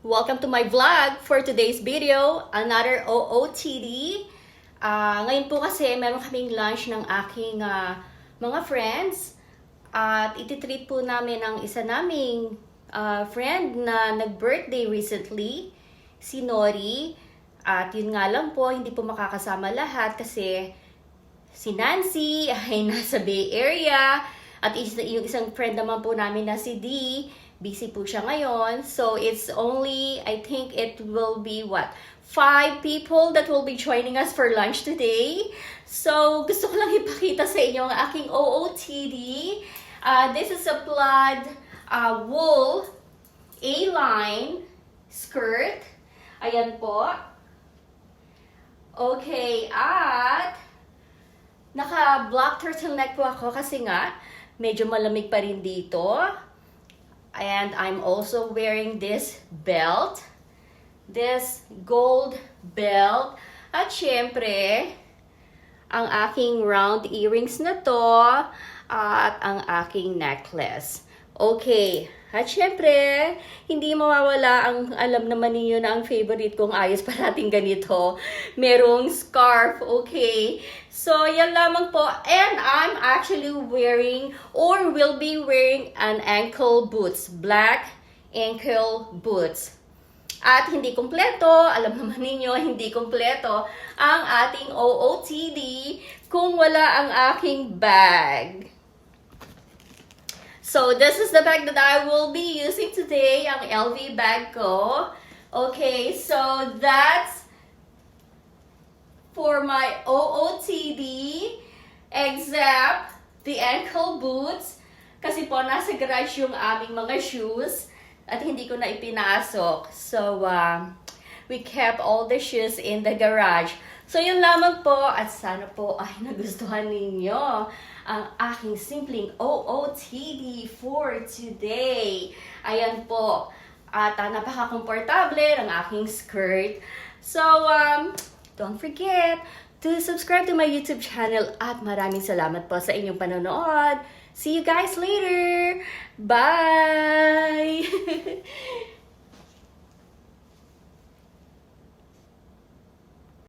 Welcome to my vlog for today's video, another OOTD. Ngayon po kasi meron kaming lunch ng aking mga friends at ititreat po namin ang isa naming friend na nag-birthday recently, si Nori. At yun nga lang po, hindi po makakasama lahat kasi si Nancy ay nasa Bay Area at yung isang friend naman po namin na si D, busy po siya ngayon. So, it's only, I think it will be, 5 people that will be joining us for lunch today. So, gusto ko lang ipakita sa inyo ang aking OOTD. This is a plaid wool A-line skirt. Ayan po. Okay, at naka-black turtleneck po ako kasi nga, medyo malamig pa rin dito. And I'm also wearing this belt. This gold belt. At syempre, ang aking round earrings na to. At ang aking necklace. Okay. At syempre, hindi mawawala ang alam naman ninyo na ang favorite kong ayos parating ganito. Merong scarf, okay? So, yan lamang po. And I'm actually wearing or will be wearing an ankle boots. Black ankle boots. At hindi kumpleto, alam naman ninyo, hindi kumpleto ang ating OOTD kung wala ang aking bag. So, this is the bag that I will be using today, ang LV bag ko. Okay, so that's for my OOTD, except the ankle boots. Kasi po, nasa garage yung aming mga shoes at hindi ko na ipinasok. So, we kept all the shoes in the garage. So, yun lamang po at sana po ay nagustuhan ninyo ang aking simpleng OOTD for today. Ayan po. At napaka-komportable ng aking skirt. So, don't forget to subscribe to my YouTube channel at maraming salamat po sa inyong panonood. See you guys later! Bye!